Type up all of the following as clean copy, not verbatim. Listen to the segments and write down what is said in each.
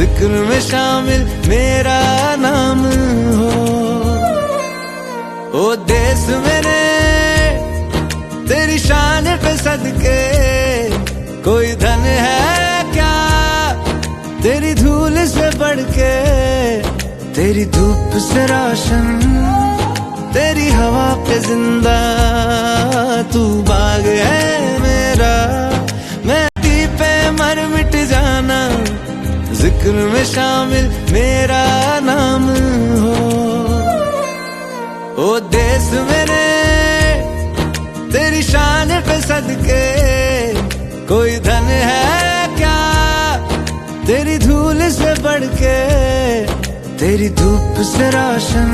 जिक्र में शामिल मेरा नाम हो। ओ देश मेरे तेरी शान पे सदके, कोई धन है क्या तेरी धूल से बढ़ के। तेरी धूप से रोशन, तेरी हवा पे जिंदा, तू बाग है मेरा, मैं पे मर मिट जाना, जिक्र में शामिल मेरा नाम हो। ओ देश मेरे तेरी शान पे सदके, कोई धन है क्या तेरी धूल से बढ़ के। तेरी धूप से रोशन,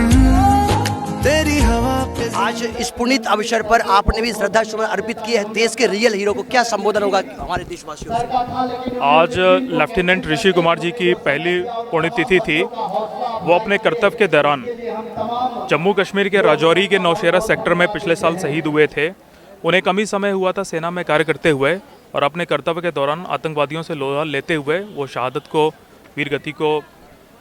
तेरी हवा पे। आज इस पुनीत अवसर पर आपने भी श्रद्धा सुमन अर्पित की है देश के रियल हीरो को, क्या संबोधन होगा हमारे देशवासियों से? आज लेफ्टिनेंट ऋषि कुमार जी की पहली पुण्यतिथि थी। वो अपने कर्तव्य के दौरान जम्मू कश्मीर के राजौरी के नौशेरा सेक्टर में पिछले साल शहीद हुए थे। उन्हें कम ही समय हुआ था सेना में कार्य करते हुए, और अपने कर्तव्य के दौरान आतंकवादियों से लोहा लेते हुए वो शहादत को, वीरगति को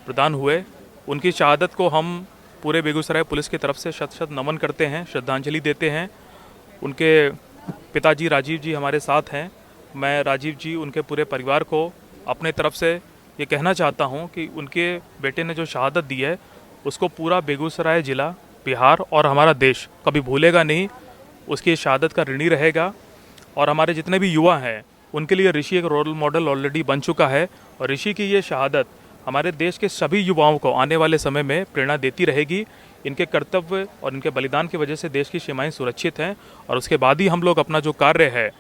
प्रदान हुए। उनकी शहादत को हम पूरे बेगूसराय पुलिस की तरफ से शत शत नमन करते हैं, श्रद्धांजलि देते हैं। उनके पिताजी राजीव जी हमारे साथ हैं। मैं राजीव जी, उनके पूरे परिवार को अपने तरफ से ये कहना चाहता हूँ कि उनके बेटे ने जो शहादत दी है उसको पूरा बेगूसराय ज़िला, बिहार और हमारा देश कभी भूलेगा नहीं, उसकी शहादत का ऋणी रहेगा। और हमारे जितने भी युवा हैं उनके लिए ऋषि एक रोल मॉडल ऑलरेडी बन चुका है, और ऋषि की ये शहादत हमारे देश के सभी युवाओं को आने वाले समय में प्रेरणा देती रहेगी। इनके कर्तव्य और इनके बलिदान की वजह से देश की सीमाएं सुरक्षित हैं, और उसके बाद ही हम लोग अपना जो कार्य है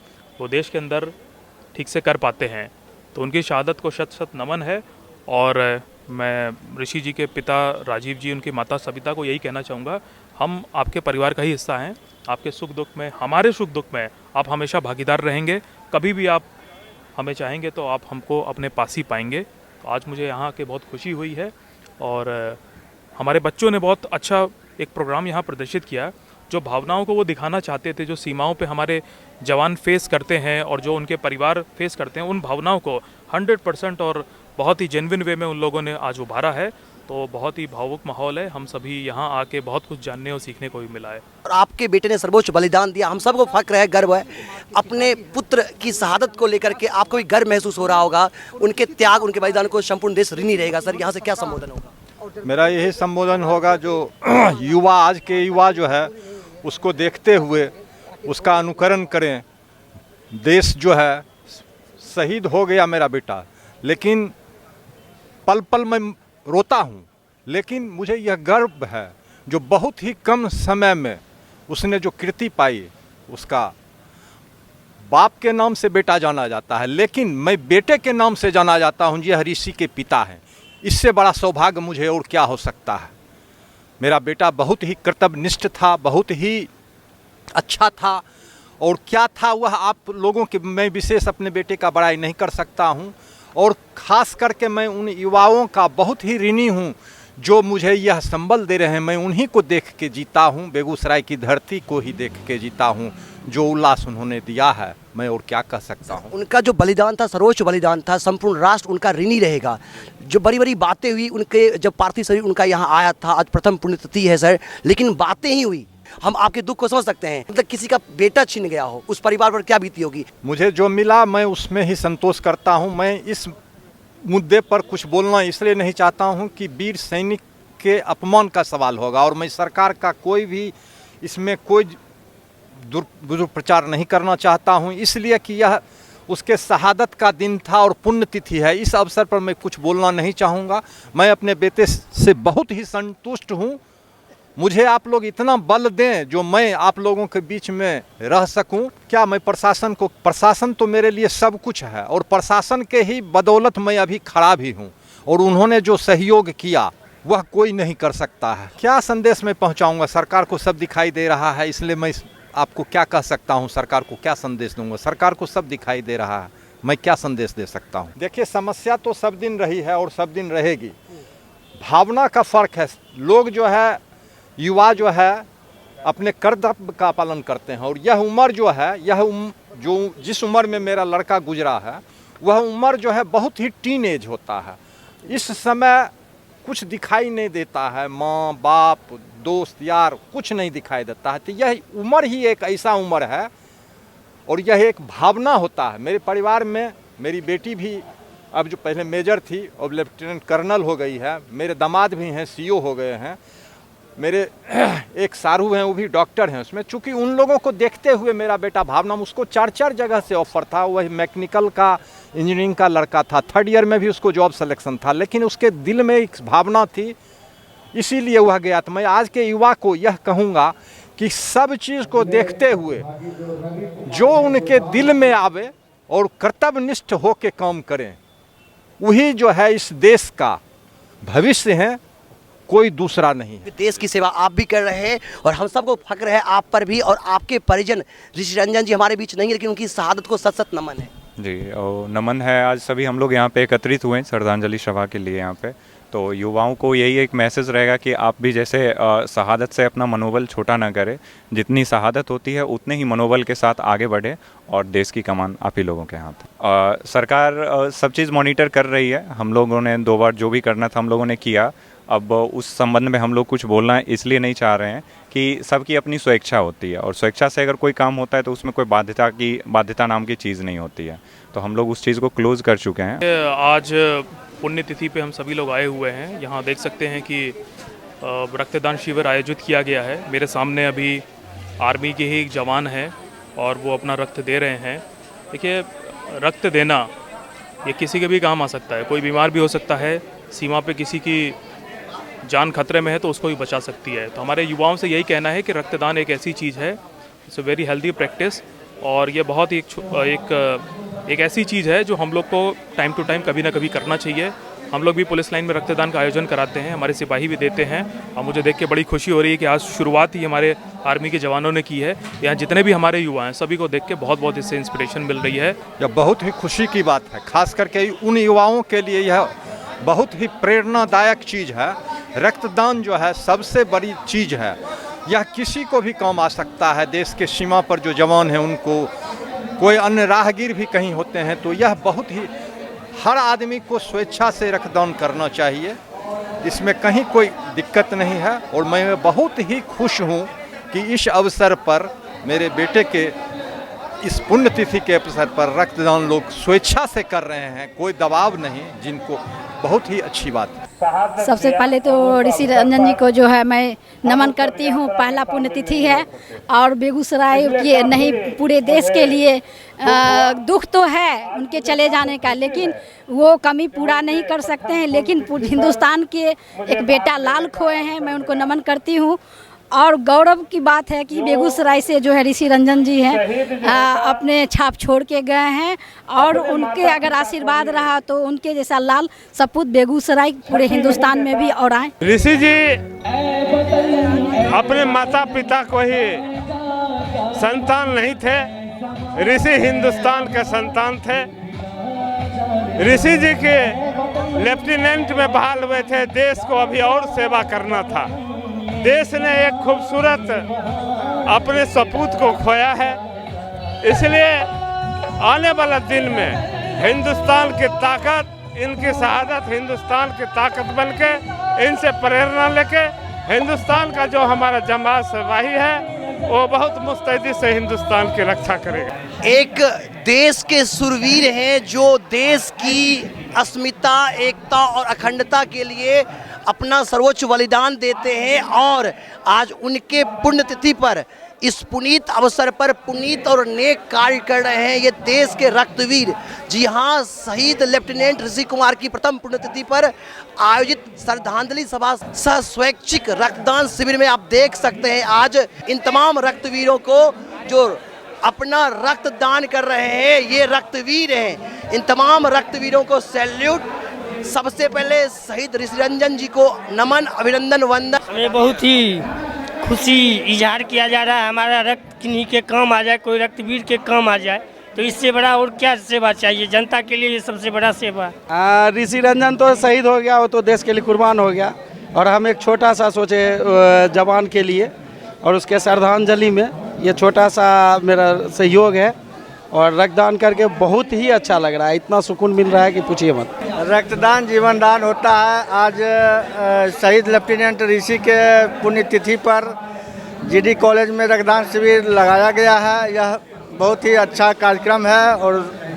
वो देश के अंदर ठीक से कर पाते हैं। तो उनकी शहादत को शत शत नमन है। और मैं ऋषि जी के पिता राजीव जी, उनकी माता सविता को यही कहना चाहूँगा, हम आपके परिवार का ही हिस्सा हैं। आपके सुख दुख में, हमारे सुख दुख में आप हमेशा भागीदार रहेंगे। कभी भी आप हमें चाहेंगे तो आप हमको अपने पास ही पाएंगे। तो आज मुझे यहाँ आके बहुत खुशी हुई है, और हमारे बच्चों ने बहुत अच्छा एक प्रोग्राम यहाँ प्रदर्शित किया। जो भावनाओं को वो दिखाना चाहते थे, जो सीमाओं पे हमारे जवान फेस करते हैं और जो उनके परिवार फेस करते हैं, उन भावनाओं को 100% और बहुत ही जेन्युइन वे में उन लोगों ने आज उभारा है। तो बहुत ही भावुक माहौल है। हम सभी यहाँ आके बहुत कुछ जानने और सीखने को भी मिला है। और आपके बेटे ने सर्वोच्च बलिदान दिया, हम सबको फक्र है, गर्व है। अपने पुत्र की शहादत को लेकर के आपको भी गर्व महसूस हो रहा होगा। उनके त्याग, उनके बलिदान को संपूर्ण देश ऋणी रहेगा। सर, यहाँ से क्या संबोधन होगा? मेरा यही संबोधन होगा, जो युवा, आज के युवा जो है उसको देखते हुए उसका अनुकरण करें। देश जो है, शहीद हो गया मेरा बेटा, लेकिन पल पल में रोता हूँ, लेकिन मुझे यह गर्व है जो बहुत ही कम समय में उसने जो कृति पाई, उसका बाप के नाम से बेटा जाना जाता है, लेकिन मैं बेटे के नाम से जाना जाता हूँ। यह ऋषि के पिता हैं। इससे बड़ा सौभाग्य मुझे और क्या हो सकता है। मेरा बेटा बहुत ही कर्तव्यनिष्ठ था, बहुत ही अच्छा था, और क्या था वह आप लोगों के, मैं विशेष अपने बेटे का बड़ाई नहीं कर सकता हूँ। और ख़ास करके मैं उन युवाओं का बहुत ही ऋणी हूँ जो मुझे यह संबल दे रहे हैं। मैं उन्हीं को देख के जीता हूँ, बेगूसराय की धरती को ही देख के जीता हूँ, जो उल्लास उन्होंने दिया है, मैं और क्या कह सकता हूँ। उनका जो बलिदान था, सर्वोच्च बलिदान था, संपूर्ण राष्ट्र उनका ऋणी रहेगा। जो बड़ी बड़ी बातें हुई उनके, जब पार्थिव शरीर उनका यहाँ आया था, आज प्रथम पुण्यतिथि है सर, लेकिन बातें ही हुई। हम आपके दुख को समझ सकते हैं। मतलब किसी का बेटा छीन गया हो, उस परिवार पर क्या बीती होगी? मुझे जो मिला मैं उसमें ही संतोष करता हूँ। मैं इस मुद्दे पर कुछ बोलना इसलिए नहीं चाहता हूँ कि वीर सैनिक के अपमान का सवाल होगा, और मैं सरकार का कोई भी इसमें कोई दुष्प्रचार नहीं करना चाहता हूँ, इसलिए कि यह उसके शहादत का दिन था और पुण्यतिथि है। इस अवसर पर मैं कुछ बोलना नहीं चाहूँगा। मैं अपने बेटे से बहुत ही संतुष्ट हूँ। मुझे आप लोग इतना बल दें जो मैं आप लोगों के बीच में रह सकूं। क्या मैं प्रशासन तो मेरे लिए सब कुछ है, और प्रशासन के ही बदौलत मैं अभी खड़ा भी हूं, और उन्होंने जो सहयोग किया वह कोई नहीं कर सकता है। क्या संदेश मैं पहुंचाऊंगा? सरकार को सब दिखाई दे रहा है, इसलिए मैं आपको क्या कह सकता हूं, सरकार को क्या संदेश दूंगा? सरकार को सब दिखाई दे रहा है, मैं क्या संदेश दे सकता हूं? देखिए, समस्या तो सब दिन रही है और सब दिन रहेगी। भावना का फ़र्क है। लोग जो है, युवा जो है, अपने कर्तव्य का पालन करते हैं, और यह उम्र जो है, जिस उम्र में मेरा लड़का गुजरा है, वह उम्र जो है बहुत ही टीन एज होता है। इस समय कुछ दिखाई नहीं देता है, माँ बाप दोस्त यार कुछ नहीं दिखाई देता है। तो यह उम्र ही एक ऐसा उम्र है और यह एक भावना होता है। मेरे परिवार में मेरी बेटी भी अब जो पहले मेजर थी अब लेफ्टिनेंट कर्नल हो गई है, मेरे दामाद भी हैं सीओ हो गए हैं, मेरे एक सारू हैं वो भी डॉक्टर हैं उसमें। चूँकि उन लोगों को देखते हुए मेरा बेटा भावना, उसको 4 जगह से ऑफर था, वही मैकेनिकल का इंजीनियरिंग का लड़का था, 3rd ईयर में भी उसको जॉब सिलेक्शन था, लेकिन उसके दिल में एक भावना थी इसीलिए वह गया। तो मैं आज के युवा को यह कहूँगा कि सब चीज़ को देखते हुए जो उनके दिल में आवे और कर्तव्यनिष्ठ होकर काम करें, वही जो है इस देश का भविष्य है, कोई दूसरा नहीं है। देश की सेवा आप भी कर रहे हैं और हम सबको फक्र है आप पर भी। और आपके परिजन ऋषि रंजन जी हमारे बीच नहीं है, लेकिन उनकी शहादत को सत नमन है। जी और नमन है। आज सभी हम लोग यहाँ पे एकत्रित हुए हैं श्रद्धांजलि सभा के लिए यहाँ पे। तो युवाओं को यही एक मैसेज रहेगा कि आप भी जैसे शहादत से अपना मनोबल छोटा ना करें, जितनी शहादत होती है उतने ही मनोबल के साथ आगे बढ़े और देश की कमान आप ही लोगों के हाथ। सरकार सब चीज़ मॉनिटर कर रही है। हम लोगों ने 2 बार जो भी करना था हम लोगों ने किया। अब उस संबंध में हम लोग कुछ बोलना इसलिए नहीं चाह रहे हैं कि सबकी अपनी स्वेच्छा होती है और स्वेच्छा से अगर कोई काम होता है तो उसमें कोई बाध्यता नाम की चीज़ नहीं होती है। तो हम लोग उस चीज़ को क्लोज कर चुके हैं। आज पुण्यतिथि पे हम सभी लोग आए हुए हैं। यहाँ देख सकते हैं कि रक्तदान शिविर आयोजित किया गया है। मेरे सामने अभी आर्मी के ही एक जवान हैं और वो अपना रक्त दे रहे हैं। देखिए, रक्त देना ये किसी के भी काम आ सकता है। कोई बीमार भी हो सकता है, सीमा पे किसी की जान खतरे में है तो उसको भी बचा सकती है। तो हमारे युवाओं से यही कहना है कि रक्तदान एक ऐसी चीज़ है, it's a very healthy practice और ये बहुत ही एक ऐसी चीज़ है जो हम लोग को टाइम टू टाइम कभी ना कभी करना चाहिए। हम लोग भी पुलिस लाइन में रक्तदान का आयोजन कराते हैं, हमारे सिपाही भी देते हैं और मुझे देख के बड़ी खुशी हो रही है कि आज शुरुआत ही हमारे आर्मी के जवानों ने की है। यहाँ जितने भी हमारे युवा हैं सभी को देख के बहुत बहुत इससे इंस्पिरेशन मिल रही है। यह बहुत ही खुशी की बात है, खास करके उन युवाओं के लिए यह बहुत ही प्रेरणादायक चीज़ है। रक्तदान जो है सबसे बड़ी चीज़ है, यह किसी को भी काम आ सकता है। देश के सीमा पर जो जवान हैं उनको, कोई अन्य राहगीर भी कहीं होते हैं, तो यह बहुत ही हर आदमी को स्वेच्छा से रक्तदान करना चाहिए, इसमें कहीं कोई दिक्कत नहीं है। और मैं बहुत ही खुश हूँ कि इस अवसर पर मेरे बेटे के इस पुण्यतिथि के अवसर पर रक्तदान लोग स्वेच्छा से कर रहे हैं, कोई दबाव नहीं, जिनको बहुत ही अच्छी बात है। सबसे पहले तो ऋषि रंजन जी को जो है मैं नमन करती हूँ। पहला पुण्यतिथि है और बेगूसराय के नहीं पूरे देश के लिए दुख तो है उनके चले जाने का, लेकिन वो कमी पूरा नहीं कर सकते हैं। लेकिन हिंदुस्तान के एक बेटा लाल खोए हैं, मैं उनको नमन करती हूँ। और गौरव की बात है कि बेगूसराय से जो है ऋषि रंजन जी हैं अपने छाप छोड़ के गए हैं और उनके अगर आशीर्वाद रहा तो उनके जैसा लाल सपूत बेगूसराय पूरे हिंदुस्तान में भी और आए। ऋषि जी अपने माता पिता को ही संतान नहीं थे, ऋषि हिंदुस्तान के संतान थे। ऋषि जी के लेफ्टिनेंट में बहाल हुए थे, देश को अभी और सेवा करना था। देश ने एक खूबसूरत अपने सपूत को खोया है, इसलिए आने वाला दिन में हिंदुस्तान की ताकत, इनकी शहादत हिंदुस्तान की ताकत बनके इनसे प्रेरणा लेके हिंदुस्तान का जो हमारा जमात सिपाही है वो बहुत मुस्तैदी से हिंदुस्तान की रक्षा करेगा। एक देश के सुरवीर हैं जो देश की अस्मिता, एकता और अखंडता के लिए अपना सर्वोच्च बलिदान देते हैं और आज उनके पुण्यतिथि पर इस पुनीत अवसर पर पुनीत और नेक कार्य कर रहे हैं ये देश के रक्तवीर। जी हाँ, शहीद लेफ्टिनेंट ऋषि कुमार की प्रथम पुण्यतिथि पर आयोजित श्रद्धांजलि सभा सह स्वैच्छिक रक्तदान शिविर में आप देख सकते हैं आज इन तमाम रक्तवीरों को जो अपना रक्तदान कर रहे हैं, ये रक्तवीर हैं। इन तमाम रक्तवीरों को सैल्यूट। सबसे पहले शहीद ऋषि रंजन जी को नमन, अभिनंदन, वंदन। हमें बहुत ही खुशी इजहार किया जा रहा है, हमारा रक्त किन्हीं के काम आ जाए, कोई रक्तवीर के काम आ जाए, तो इससे बड़ा और क्या सेवा चाहिए। जनता के लिए ये सबसे बड़ा सेवा है। ऋषि रंजन तो शहीद हो गया, वो तो देश के लिए कुर्बान हो गया और हम एक छोटा सा सोचे जवान के लिए और उसके श्रद्धांजलि में ये छोटा सा मेरा सहयोग है और रक्तदान करके बहुत ही अच्छा लग रहा है, इतना सुकून मिल रहा है कि पूछिए मत। रक्तदान जीवन दान होता है। आज शहीद लेफ्टिनेंट ऋषि के पुण्यतिथि पर जीडी कॉलेज में रक्तदान शिविर लगाया गया है। यह बहुत ही अच्छा कार्यक्रम है और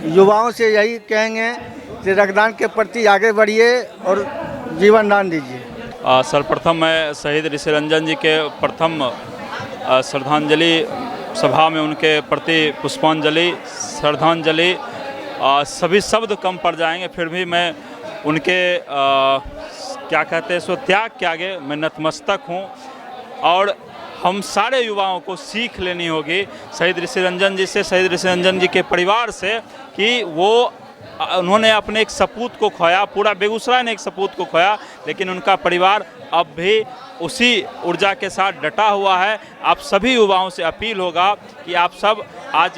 युवाओं से यही कहेंगे कि रक्तदान के प्रति आगे बढ़िए और जीवन दान दीजिए। सर्वप्रथम मैं शहीद ऋषि रंजन जी के प्रथम श्रद्धांजलि सभा में उनके प्रति पुष्पांजलि श्रद्धांजलि सभी शब्द कम पड़ जाएंगे, फिर भी मैं उनके क्या कहते हैं सो त्याग के आगे मैं नतमस्तक हूँ। और हम सारे युवाओं को सीख लेनी होगी शहीद ऋषि रंजन जी से, शहीद ऋषि रंजन जी के परिवार से, कि उन्होंने अपने एक सपूत को खोया, पूरा बेगूसराय ने एक सपूत को खोया, लेकिन उनका परिवार अब भी उसी ऊर्जा के साथ डटा हुआ है। आप सभी युवाओं से अपील होगा कि आप सब आज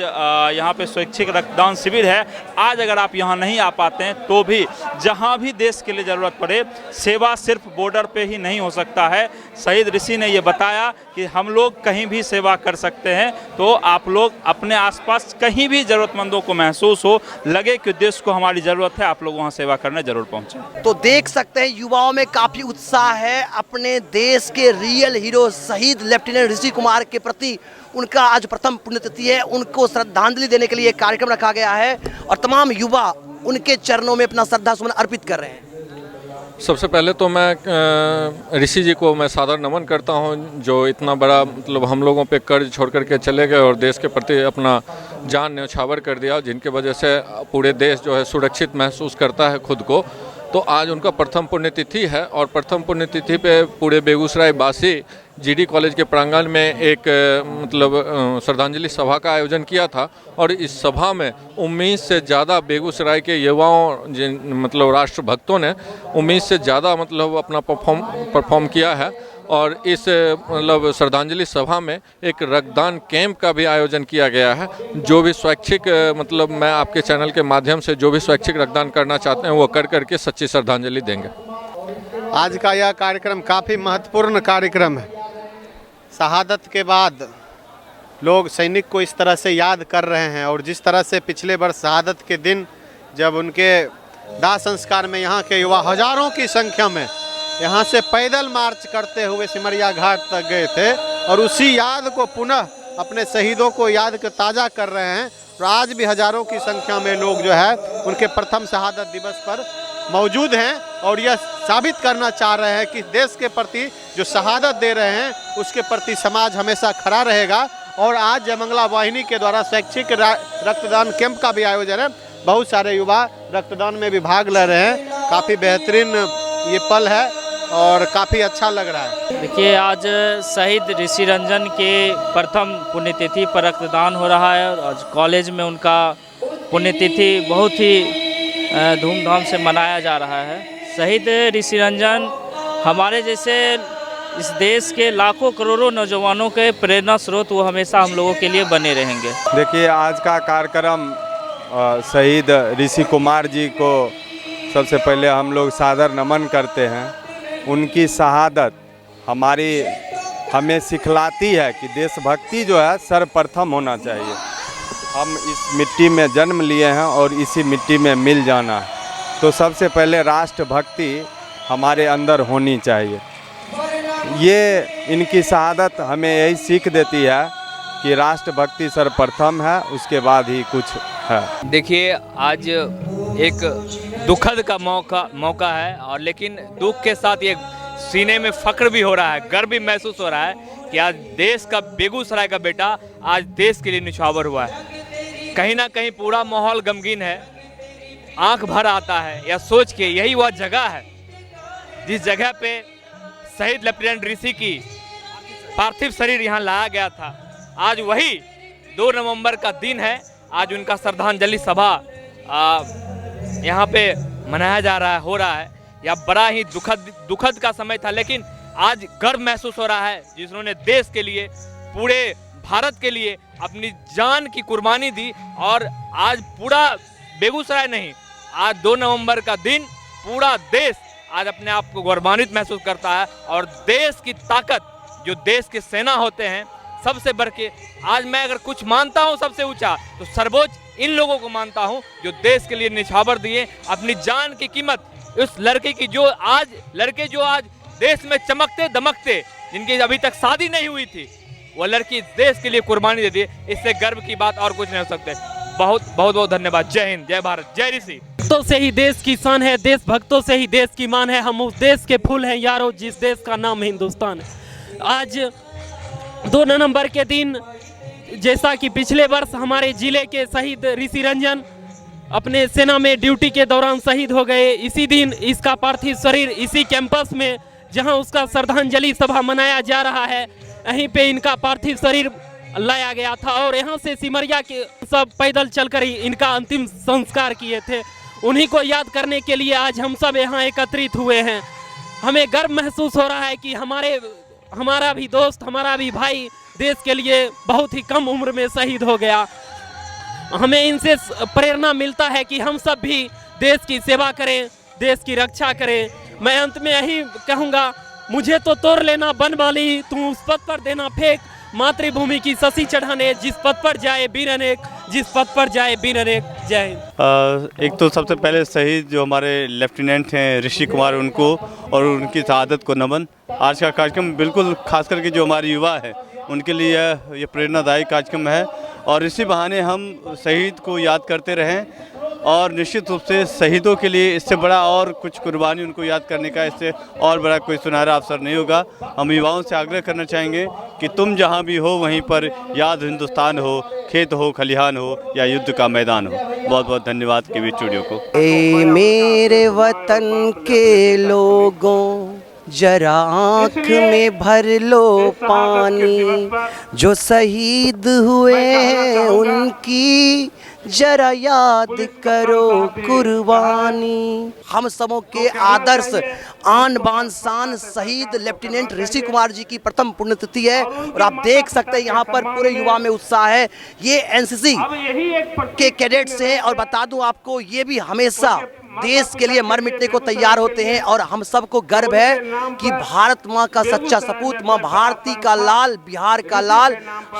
यहाँ पे स्वैच्छिक रक्तदान शिविर है, आज अगर आप यहाँ नहीं आ पाते हैं तो भी जहाँ भी देश के लिए ज़रूरत पड़े, सेवा सिर्फ बॉर्डर पे ही नहीं हो सकता है। शहीद ऋषि ने ये बताया कि हम लोग कहीं भी सेवा कर सकते हैं, तो आप लोग अपने आसपास कहीं भी ज़रूरतमंदों को महसूस हो लगे कि देश को हमारी ज़रूरत है, आप लोग वहाँ सेवा करने ज़रूर पहुँचें। तो देख सकते हैं युवाओं में काफ़ी उत्साह है अपने देश के रियल हीरो शहीद लेफ्टिनेंट ऋषि कुमार के प्रति। उनका आज प्रथम पुण्यतिथि है, उनको श्रद्धांजलि देने के लिए एक कार्यक्रम रखा गया है और तमाम युवा उनके चरणों में अपना श्रद्धा सुमन अर्पित कर रहे हैं। सबसे पहले तो मैं ऋषि जी को मैं सादर नमन करता हूं, जो इतना बड़ा मतलब हम लोगों पे कर्ज छोड़ करके चले गए और देश के प्रति अपना जान न्यौछावर कर दिया, जिनके वजह से पूरे देश जो है सुरक्षित महसूस करता है खुद को। तो आज उनका प्रथम पुण्यतिथि है और प्रथम पुण्यतिथि पे पूरे बेगूसराय वासी जीडी कॉलेज के प्रांगण में एक मतलब श्रद्धांजलि सभा का आयोजन किया था और इस सभा में उम्मीद से ज़्यादा बेगूसराय के युवाओं जिन मतलब राष्ट्रभक्तों ने उम्मीद से ज़्यादा मतलब अपना परफॉर्म किया है। और इस मतलब श्रद्धांजलि सभा में एक रक्तदान कैंप का भी आयोजन किया गया है। जो भी स्वैच्छिक मतलब मैं आपके चैनल के माध्यम से जो भी स्वैच्छिक रक्तदान करना चाहते हैं वो कर करके सच्ची श्रद्धांजलि देंगे। आज का यह कार्यक्रम काफ़ी महत्वपूर्ण कार्यक्रम है। शहादत के बाद लोग सैनिक को इस तरह से याद कर रहे हैं और जिस तरह से पिछले वर्ष शहादत के दिन जब उनके दाह संस्कार में यहाँ के युवा हजारों की संख्या में यहाँ से पैदल मार्च करते हुए सिमरिया घाट तक गए थे और उसी याद को पुनः अपने शहीदों को याद कर ताज़ा कर रहे हैं। तो आज भी हजारों की संख्या में लोग जो है उनके प्रथम शहादत दिवस पर मौजूद हैं और यह साबित करना चाह रहे हैं कि देश के प्रति जो शहादत दे रहे हैं उसके प्रति समाज हमेशा खड़ा रहेगा। और आज जयमंगला वाहिनी के द्वारा स्वैच्छिक रक्तदान कैंप का भी आयोजन है। बहुत सारे युवा रक्तदान में भी भाग ले रहे हैं। काफ़ी बेहतरीन ये पल है और काफ़ी अच्छा लग रहा है। देखिए, आज शहीद ऋषि रंजन के प्रथम पुण्यतिथि पर रक्तदान हो रहा है और आज कॉलेज में उनका पुण्यतिथि बहुत ही धूमधाम से मनाया जा रहा है। शहीद ऋषि रंजन हमारे जैसे इस देश के लाखों करोड़ों नौजवानों के प्रेरणा स्रोत वो हमेशा हम लोगों के लिए बने रहेंगे। देखिए, आज का कार्यक्रम शहीद ऋषि कुमार जी को सबसे पहले हम लोग सादर नमन करते हैं। उनकी शहादत हमें सिखलाती है कि देशभक्ति जो है सर्वप्रथम होना चाहिए। हम इस मिट्टी में जन्म लिए हैं और इसी मिट्टी में मिल जाना है, तो सबसे पहले राष्ट्रभक्ति हमारे अंदर होनी चाहिए। ये इनकी शहादत हमें यही सीख देती है कि राष्ट्रभक्ति सर्वप्रथम है, उसके बाद ही कुछ है। देखिए, आज एक दुखद का मौका है और लेकिन दुख के साथ ये सीने में फख्र भी हो रहा है, गर्व भी महसूस हो रहा है कि आज देश का बेगूसराय का बेटा आज देश के लिए निछावर हुआ है। कहीं ना कहीं पूरा माहौल गमगीन है, आंख भर आता है या सोच के यही वह जगह है जिस जगह पे शहीद लेफ्टिनेंट ऋषि की पार्थिव शरीर यहाँ लाया गया था। आज वही 2 नवंबर का दिन है। आज उनका श्रद्धांजलि सभा यहाँ पे मनाया जा रहा है, हो रहा है। यह बड़ा ही दुखद का समय था, लेकिन आज गर्व महसूस हो रहा है जिन्होंने देश के लिए, पूरे भारत के लिए अपनी जान की कुर्बानी दी। और आज पूरा बेगूसराय नहीं, आज 2 नवंबर का दिन पूरा देश आज अपने आप को गौरवान्वित महसूस करता है। और देश की ताकत, जो देश के सेना होते हैं, सबसे बढ़ के आज मैं अगर कुछ मानता हूं सबसे ऊंचा, तो सर्वोच्च इन लोगों को मानता हूं जो देश के लिए निछावर दिए, अपनी जान की कीमत उस लड़के की, जो आज देश में चमकते दमकते, जिनकी अभी तक शादी नहीं हुई थी, वो लड़की देश के लिए कुर्बानी दे दी। इससे गर्व की बात और कुछ नहीं हो सकते। बहुत बहुत बहुत धन्यवाद। जय हिंद, जय भारत, जय ऋषि। भक्तों से ही देश की शान है, देश भक्तों से ही देश की मान है। हम उस देश के फूल हैं यारो, जिस देश का नाम हिंदुस्तान है। आज 2 नवंबर के दिन, जैसा कि पिछले वर्ष हमारे जिले के शहीद ऋषि रंजन अपने सेना में ड्यूटी के दौरान शहीद हो गए, इसी दिन इसका पार्थिव शरीर इसी कैंपस में, जहां उसका श्रद्धांजलि सभा मनाया जा रहा है, यहीं पे इनका पार्थिव शरीर लाया गया था और यहाँ से सिमरिया के सब पैदल चलकर ही इनका अंतिम संस्कार किए थे। उन्हीं को याद करने के लिए आज हम सब यहाँ एकत्रित हुए हैं। हमें गर्व महसूस हो रहा है कि हमारा भी दोस्त, हमारा भी भाई देश के लिए बहुत ही कम उम्र में शहीद हो गया। हमें इनसे प्रेरणा मिलता है कि हम सब भी देश की सेवा करें, देश की रक्षा करें। मैं अंत में यही कहूँगा, मुझे तो तोड़ लेना बनमाली, तू उस पथ पर देना फेंक, मातृभूमि की शशि चढ़ाने, जिस पथ पर जाए वीर अनेक, जिस पथ पर जाए वीर अनेक। जय हिंद। एक तो सबसे पहले शहीद जो हमारे लेफ्टिनेंट हैं ऋषि कुमार, उनको और उनकी शहादत को नमन। आज का कार्यक्रम बिल्कुल खास करके जो हमारे युवा है उनके लिए ये प्रेरणादायी कार्यक्रम है और इसी बहाने हम शहीद को याद करते रहें और निश्चित रूप से शहीदों के लिए इससे बड़ा और कुछ कुर्बानी उनको याद करने का इससे और बड़ा कोई सुनहरा अवसर नहीं होगा। हम युवाओं से आग्रह करना चाहेंगे कि तुम जहां भी हो वहीं पर याद हिंदुस्तान हो, खेत हो, खलिहान हो या युद्ध का मैदान हो। बहुत बहुत धन्यवाद केवी स्टूडियो को। ए मेरे वतन के लोगों, जरा आँख में भर लो पानी, जो शहीद हुए उनकी जरा याद करो कुर्बानी। हम सबों के आदर्श आन बान शान शहीद लेफ्टिनेंट ऋषि कुमार जी की प्रथम पुण्यतिथि है और आप देख सकते हैं यहाँ पर पूरे युवा में उत्साह है। ये एनसीसी के कैडेट्स हैं और बता दूं आपको, ये भी हमेशा देश के लिए मर मिटने को तैयार होते हैं और हम सबको गर्व है कि भारत माँ का सच्चा सपूत, माँ भारती का लाल, बिहार का लाल,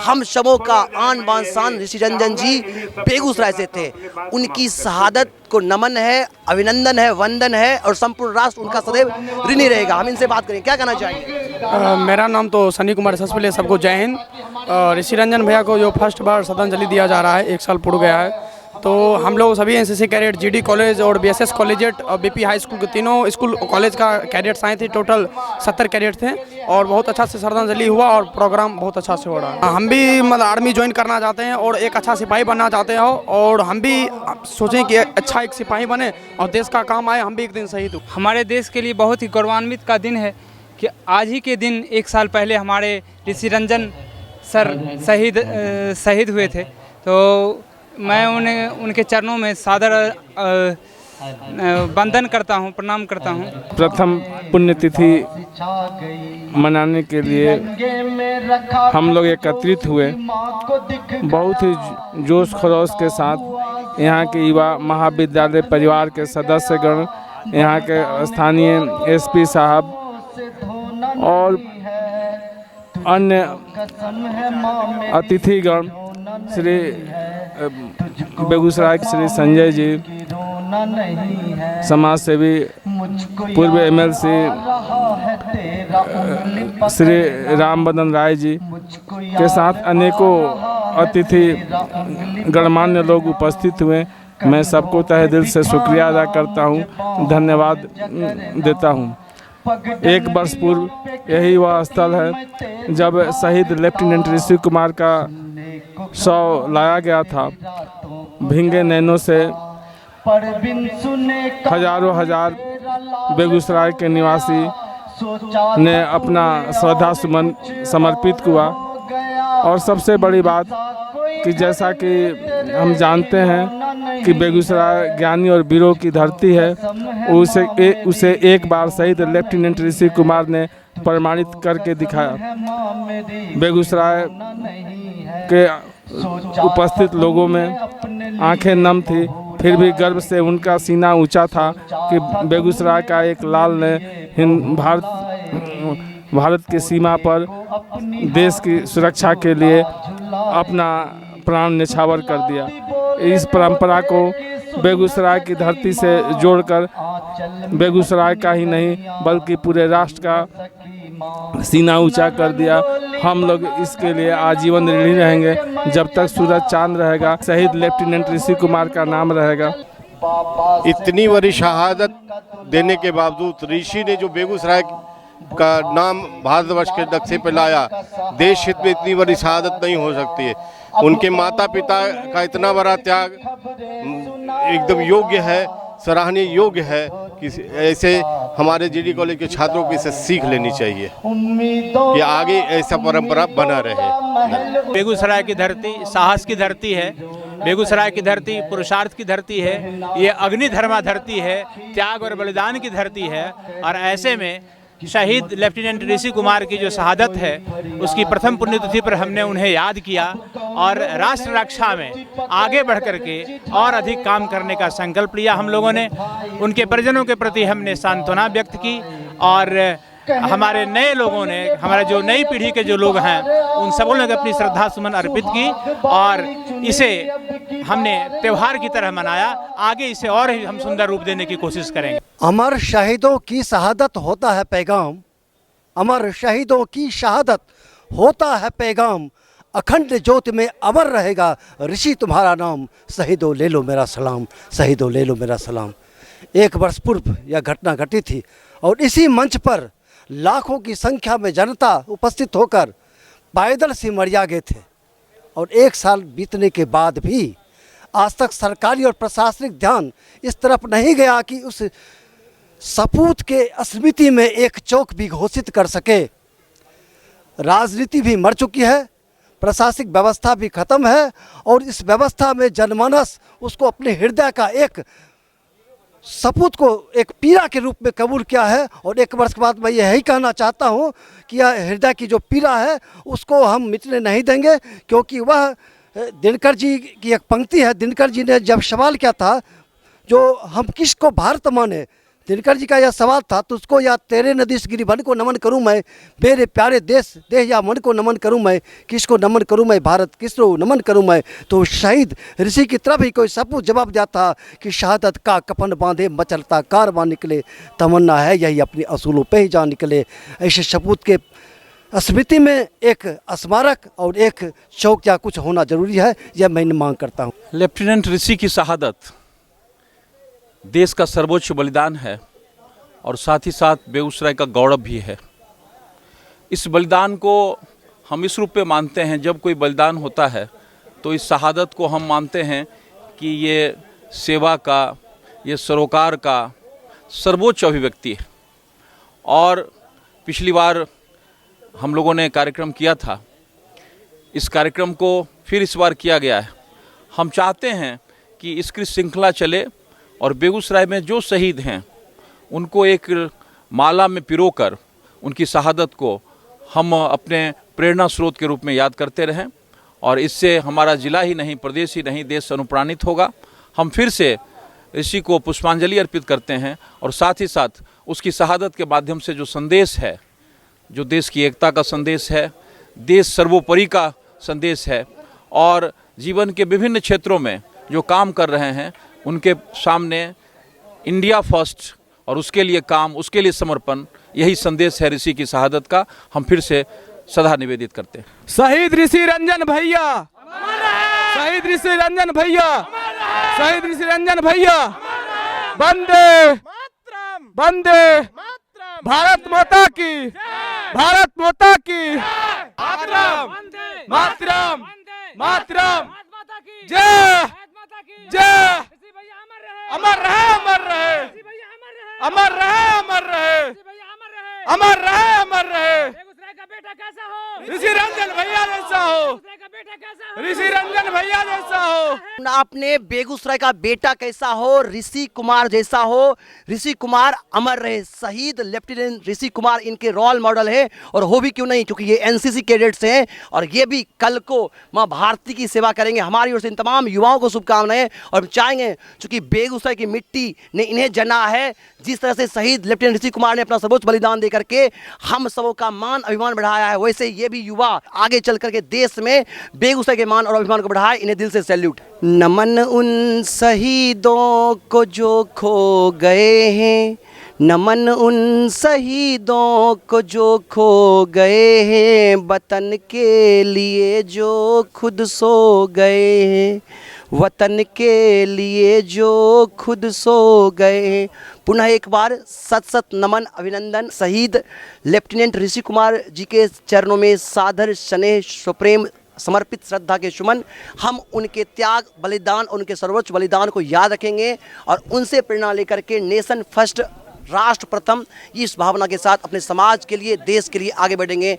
हम सबों का आन बान शान ऋषि रंजन जी बेगूसराय से थे। उनकी शहादत को नमन है, अभिनंदन है, वंदन है और संपूर्ण राष्ट्र उनका सदैव ऋणी रहेगा। हम इनसे बात करें, क्या कहना चाहेंगे? मेरा नाम तो सनी कुमार, सबसे पहले सबको जय हिंद। ऋषि रंजन भैया को जो फर्स्ट बार श्रद्धांजलि दिया जा रहा है, 1 साल पूरा गया है, तो हम लोग सभी एनसीसी कैडेट, जीडी कॉलेज और बीएसएस कॉलेजिएट और बीपी हाई स्कूल के तीनों स्कूल कॉलेज का कैडेट्स आए थे। टोटल 70 कैडेट थे और बहुत अच्छा से श्रद्धांजलि हुआ और प्रोग्राम बहुत अच्छा से हो रहा है। हम भी मतलब आर्मी ज्वाइन करना चाहते हैं और एक अच्छा सिपाही बनना चाहते हो और हम भी सोचें कि अच्छा एक सिपाही बने और देश का काम आए, हम भी एक दिन शहीद हो। हमारे देश के लिए बहुत ही गौरवान्वित का दिन है कि आज ही के दिन 1 साल पहले हमारे ऋषि रंजन सर शहीद हुए थे। तो मैं उनके चरणों में सादर वंदन करता हूं, प्रणाम करता हूं। प्रथम पुण्यतिथि मनाने के लिए हम लोग एकत्रित हुए, बहुत ही जोश खरोश के साथ। यहाँ के युवा महाविद्यालय परिवार के सदस्यगण, यहाँ के स्थानीय एसपी साहब और अन्य अतिथिगण, श्री बेगूसराय के श्री संजय जी, समाज सेवी, पूर्व एमएलसी श्री राम बदन राय जी के साथ अनेकों अतिथि गणमान्य लोग उपस्थित हुए। मैं सबको तहे दिल से शुक्रिया अदा करता हूँ, धन्यवाद देता हूँ। 1 वर्ष पूर्व यही वह स्थल है जब शहीद लेफ्टिनेंट ऋषि कुमार का शव लाया गया था। भिंगे नैनों से हजारों हजार बेगूसराय के निवासी ने अपना श्रद्धा सुमन समर्पित हुआ। और सबसे बड़ी बात कि जैसा कि हम जानते हैं कि बेगूसराय ज्ञानी और वीरों की धरती है, उसे एक बार शहीद लेफ्टिनेंट ऋषि कुमार ने प्रमाणित करके दिखाया। बेगूसराय के उपस्थित लोगों में आंखें नम थी, फिर भी गर्व से उनका सीना ऊंचा था कि बेगूसराय का एक लाल ने भारत की सीमा पर देश की सुरक्षा के लिए अपना प्राण न्यौछावर कर दिया। इस परंपरा को बेगूसराय की धरती से जोड़कर बेगूसराय का ही नहीं बल्कि पूरे राष्ट्र का सीना ऊंचा कर दिया। हम लोग इसके लिए आजीवन ऋणी रहेंगे जब तक सूरज चांद रहेगा, शहीद लेफ्टिनेंट ऋषि कुमार का नाम रहेगा। इतनी बड़ी शहादत देने के बावजूद ऋषि ने जो बेगूसराय का नाम भारतवर्ष के नक्शे पर लाया, देश हित में इतनी बड़ी शहादत नहीं हो सकती है। उनके माता पिता का इतना बड़ा त्याग एकदम योग्य है, सराहनीय योग्य है कि ऐसे हमारे जीडी कॉलेज के छात्रों को इसे सीख लेनी चाहिए कि आगे ऐसा परंपरा बना रहे। बेगूसराय की धरती साहस की धरती है, बेगूसराय की धरती पुरुषार्थ की धरती है, ये अग्निधर्मा धरती है, त्याग और बलिदान की धरती है। और ऐसे में शहीद लेफ्टिनेंट ऋषि कुमार की जो शहादत है उसकी प्रथम पुण्यतिथि पर हमने उन्हें याद किया और राष्ट्र रक्षा में आगे बढ़ करके और अधिक काम करने का संकल्प लिया। हम लोगों ने उनके परिजनों के प्रति हमने सांत्वना व्यक्त की और हमारे नए लोगों ने, हमारे जो नई पीढ़ी के जो लोग हैं उन सबों ने अपनी श्रद्धा सुमन अर्पित की और इसे हमने त्यौहार की तरह मनाया। आगे इसे और ही हम सुंदर रूप देने की कोशिश करेंगे। अमर शहीदों की शहादत होता है पैगाम, अमर शहीदों की शहादत होता है पैगाम, अखंड ज्योति में अमर रहेगा ऋषि तुम्हारा नाम, शहीदों ले लो मेरा सलाम, शहीदों ले लो मेरा सलाम। 1 वर्ष पूर्व यह घटना घटी थी और इसी मंच पर लाखों की संख्या में जनता उपस्थित होकर पैदल सिमरिया गए थे और 1 साल बीतने के बाद भी आज तक सरकारी और प्रशासनिक ध्यान इस तरफ नहीं गया कि उस सपूत के स्मृति में एक चौक भी घोषित कर सके। राजनीति भी मर चुकी है, प्रशासनिक व्यवस्था भी खत्म है और इस व्यवस्था में जनमानस उसको अपने हृदय का एक सपूत को एक पीड़ा के रूप में कबूल किया है। और 1 वर्ष के बाद मैं यही कहना चाहता हूँ कि यह हृदय की जो पीड़ा है उसको हम मिटने नहीं देंगे, क्योंकि वह दिनकर जी की एक पंक्ति है। दिनकर जी ने जब सवाल किया था जो हम किसको भारत माने, दिनकर जी का यह सवाल था, तुझको या तेरे नदीश गिरिवन को नमन करूं मैं, मेरे प्यारे देश देह या मन को नमन करूं मैं, किसको नमन करूं मैं भारत, किसको नमन करूं मैं। तो शहीद ऋषि की तरफ ही कोई सपूत जवाब दिया था कि शहादत का कफन बांधे मचलता कारवां निकले, तमन्ना है यही अपने असूलों पे ही जा निकले। ऐसे सपूत के स्मृति में एक स्मारक और एक चौक या कुछ होना जरूरी है, यह मैं मांग करता हूँ। लेफ्टिनेंट ऋषि की शहादत देश का सर्वोच्च बलिदान है और साथ ही साथ बेगूसराय का गौरव भी है। इस बलिदान को हम इस रूप में मानते हैं, जब कोई बलिदान होता है तो इस शहादत को हम मानते हैं कि ये सेवा का, ये सरोकार का सर्वोच्च अभिव्यक्ति है। और पिछली बार हम लोगों ने कार्यक्रम किया था, इस कार्यक्रम को फिर इस बार किया गया है। हम चाहते हैं कि इसकी श्रृंखला चले और बेगूसराय में जो शहीद हैं उनको एक माला में पिरोकर उनकी शहादत को हम अपने प्रेरणा स्रोत के रूप में याद करते रहें और इससे हमारा जिला ही नहीं, प्रदेश ही नहीं, देश अनुप्राणित होगा। हम फिर से ऋषि को पुष्पांजलि अर्पित करते हैं और साथ ही साथ उसकी शहादत के माध्यम से जो संदेश है, जो देश की एकता का संदेश है, देश सर्वोपरि का संदेश है और जीवन के विभिन्न क्षेत्रों में जो काम कर रहे हैं उनके सामने इंडिया फर्स्ट और उसके लिए काम, उसके लिए समर्पण, यही संदेश है ऋषि की शहादत का। हम फिर से सदा निवेदित करते हैं। शहीद ऋषि रंजन भैया, शहीद ऋषि रंजन भैया, शहीद ऋषि रंजन भैया, वंदे वंदे भारत माता की, भारत माता की, मातरम मातरम मातरम, जय जय, अमर रहे, अमर रहे, अमर रहे, अमर रहे, अमर रहे, अमर रहे। ऋषि रंजन भैया जैसा हो, ऋषि रंजन भैया जैसा हो। आपने बेगूसराय का बेटा कैसा हो, ऋषि कुमार जैसा हो। ऋषि कुमार अमर रहे, शहीद लेफ्टिनेंट ऋषि कुमार इनके रोल मॉडल है और हो भी क्यों नहीं, क्योंकि ये एनसीसी कैडेट्स हैं और ये भी कल को माँ भारती की सेवा करेंगे। हमारी ओर से इन तमाम युवाओं को शुभकामनाएं और हम चाहेंगे, चूँकि बेगूसराय की मिट्टी ने इन्हें जना है, जिस तरह से शहीद लेफ्टिनेंट ऋषि कुमार ने अपना सर्वोच्च बलिदान दे करके हम सबों का मान अभिमान बढ़ाया है, वैसे ये भी युवा आगे चल करके देश में बेगूसराय बेगूसराय के मान और अभिमान को बढ़ाए, इन्हें दिल से सैल्यूट। नमन उन शहीदों को जो खो गए हैं, नमन उन शहीदों को जो खो गए हैं, वतन के लिए जो खुद सो गए हैं, वतन के लिए जो खुद सो गए हैं। पुनः एक बार सत सत नमन, अभिनंदन। शहीद लेफ्टिनेंट ऋषि कुमार जी के चरणों में सादर स्नेह सुप्रेम समर्पित श्रद्धा के सुमन। हम उनके त्याग, बलिदान, उनके सर्वोच्च बलिदान को याद रखेंगे और उनसे प्रेरणा लेकर के नेशन फर्स्ट, राष्ट्र प्रथम, इस भावना के साथ अपने समाज के लिए, देश के लिए आगे बढ़ेंगे।